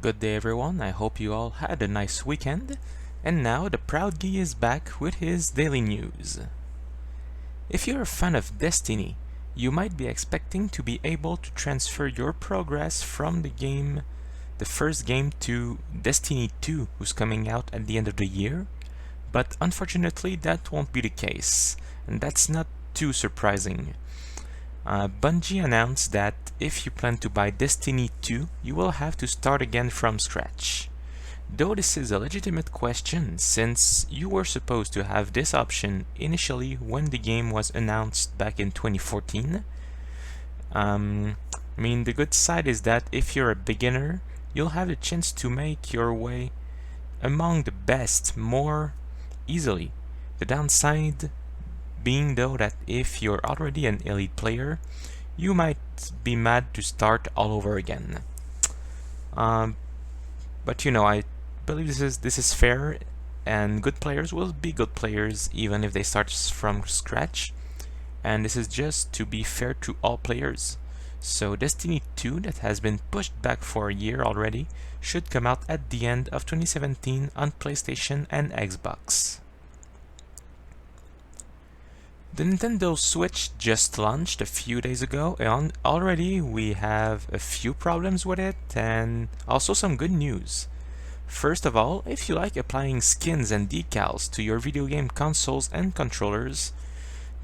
Good day everyone, I hope you all had a nice weekend, and now the Proud Guy is back with his daily news. If you're a fan of Destiny, you might be expecting to be able to transfer your progress from the first game to Destiny 2, who's coming out at the end of the year, but unfortunately that won't be the case, and that's not too surprising. Bungie announced that if you plan to buy Destiny 2, you will have to start again from scratch. Though this is a legitimate question, since you were supposed to have this option initially when the game was announced back in 2014. The good side is that if you're a beginner, you'll have the chance to make your way among the best more easily. The downside being though that if you're already an elite player, you might be mad to start all over again. But I believe this is fair, and good players will be good players even if they start from scratch, and this is just to be fair to all players. So Destiny 2, that has been pushed back for a year already, should come out at the end of 2017 on PlayStation and Xbox. The Nintendo Switch just launched a few days ago, and already we have a few problems with it and also some good news. First of all, if you like applying skins and decals to your video game consoles and controllers,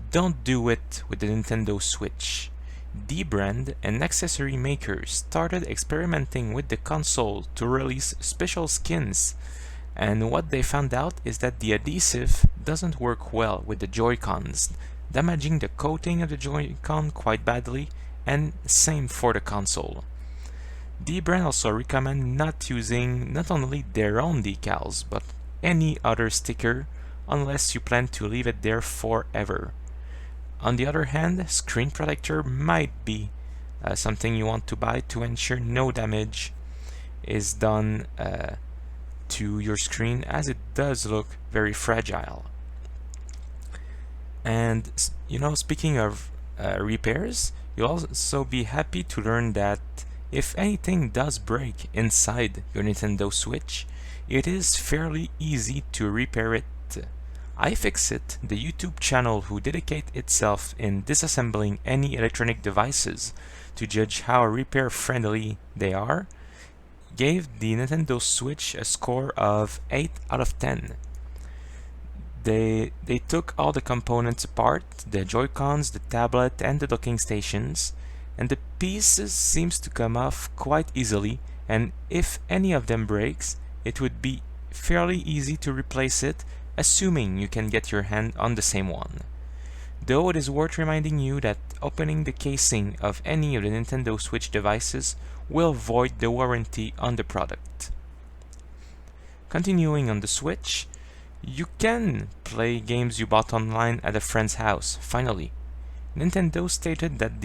don't do it with the Nintendo Switch. Dbrand, an accessory maker, started experimenting with the console to release special skins, and what they found out is that the adhesive doesn't work well with the Joy-Cons, damaging the coating of the Joy-Con quite badly, and same for the console. Dbrand also recommend not using not only their own decals, but any other sticker unless you plan to leave it there forever. On the other hand, screen protector might be something you want to buy to ensure no damage is done to your screen, as it does look very fragile. And speaking of repairs, you'll also be happy to learn that if anything does break inside your Nintendo Switch, it is fairly easy to repair it. iFixit, the YouTube channel who dedicate itself in disassembling any electronic devices to judge how repair friendly they are, gave the Nintendo Switch a score of 8 out of 10. They took all the components apart, the Joy-Cons, the tablet, and the docking stations, and the pieces seems to come off quite easily, and if any of them breaks, it would be fairly easy to replace it, assuming you can get your hand on the same one. Though it is worth reminding you that opening the casing of any of the Nintendo Switch devices will void the warranty on the product. Continuing on the Switch, you can play games you bought online at a friend's house, finally. Nintendo stated that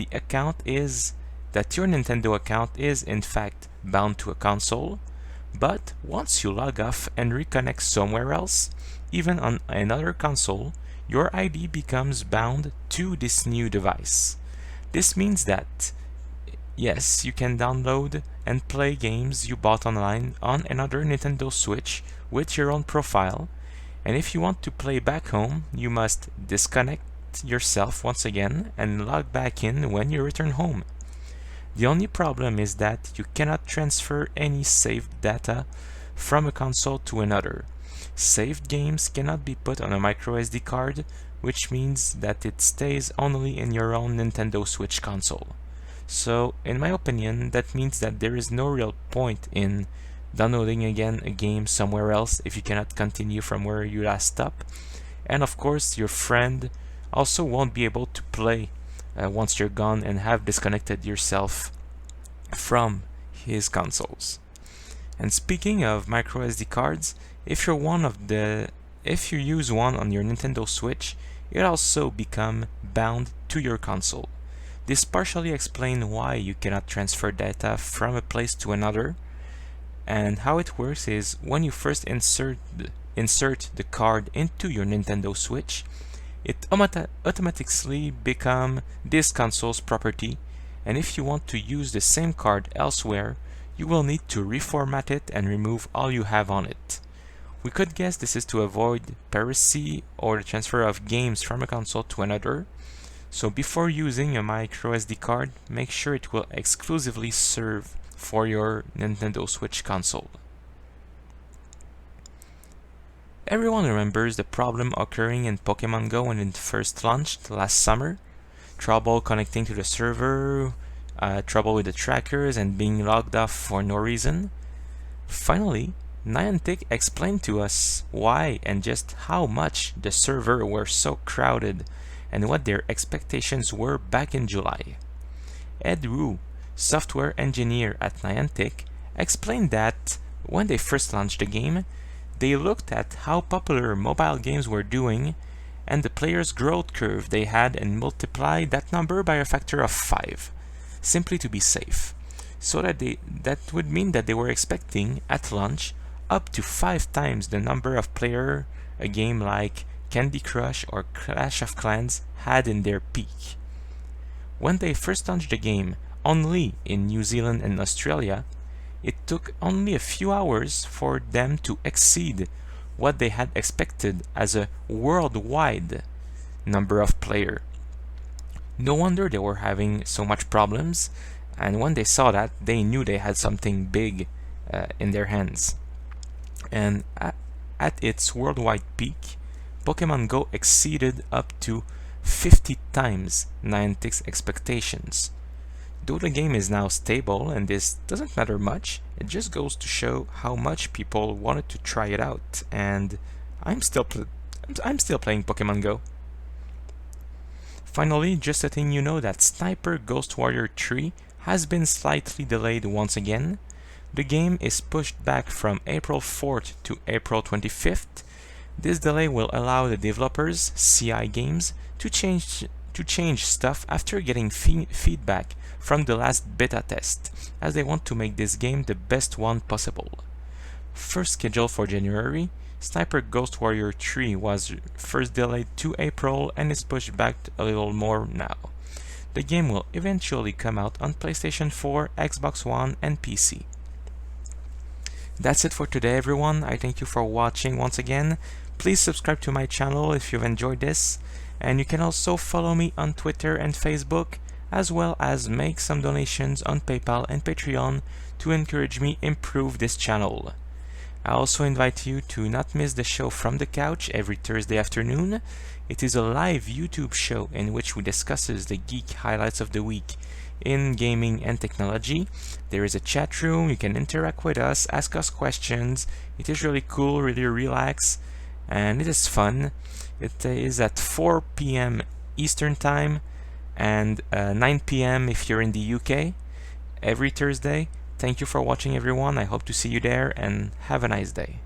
your Nintendo account is in fact bound to a console, but once you log off and reconnect somewhere else, even on another console, your ID becomes bound to this new device. This means that, yes, you can download and play games you bought online on another Nintendo Switch with your own profile, and if you want to play back home, you must disconnect yourself once again and log back in when you return home. The only problem is that you cannot transfer any saved data from a console to another. Saved games cannot be put on a microSD card, which means that it stays only in your own Nintendo Switch console. So, in my opinion, that means that there is no real point in downloading again a game somewhere else if you cannot continue from where you last stopped. And of course, your friend also won't be able to play once you're gone and have disconnected yourself from his consoles. And speaking of microSD cards, if you use one on your Nintendo Switch, it also become bound to your console. This partially explains why you cannot transfer data from a place to another, and how it works is when you first insert the card into your Nintendo Switch, it automatically become this console's property, and if you want to use the same card elsewhere, you will need to reformat it and remove all you have on it. We could guess this is to avoid piracy or the transfer of games from a console to another. So before using a micro SD card, make sure it will exclusively serve for your Nintendo Switch console. Everyone remembers the problem occurring in Pokemon Go when it first launched last summer. Trouble connecting to the server, trouble with the trackers, and being logged off for no reason. Finally, Niantic explained to us why and just how much the server were so crowded and what their expectations were back in July. Ed Wu, software engineer at Niantic, explained that when they first launched the game, they looked at how popular mobile games were doing and the players' growth curve they had and multiplied that number by a factor of 5, simply to be safe. So that would mean that they were expecting, at launch, up to 5 times the number of players a game like Candy Crush or Clash of Clans had in their peak. When they first launched the game only in New Zealand and Australia, it took only a few hours for them to exceed what they had expected as a worldwide number of players. No wonder they were having so much problems, and when they saw that, they knew they had something big in their hands. And at its worldwide peak, Pokemon Go exceeded up to 50 times Niantic's expectations. Though the game is now stable and this doesn't matter much, it just goes to show how much people wanted to try it out, and I'm still playing Pokemon Go. Finally, just letting you know that Sniper Ghost Warrior 3 has been slightly delayed once again. The game is pushed back from April 4th to April 25th. This delay will allow the developers, CI Games, to change stuff after getting feedback from the last beta test, as they want to make this game the best one possible. First scheduled for January, Sniper Ghost Warrior 3 was first delayed to April and is pushed back a little more now. The game will eventually come out on PlayStation 4, Xbox One, and PC. That's it for today, everyone. I thank you for watching once again. Please subscribe to my channel if you've enjoyed this, and you can also follow me on Twitter and Facebook, as well as make some donations on PayPal and Patreon to encourage me improve this channel. I also invite you to not miss the show From the Couch every Thursday afternoon. It is a live YouTube show in which we discusses the geek highlights of the week in gaming and technology. There is a chat room, you can interact with us, ask us questions. It is really cool, really relaxed, and it is fun. It is at 4 p.m. Eastern Time and 9 p.m. if you're in the UK, every Thursday. Thank you for watching, everyone. I hope to see you there, and have a nice day.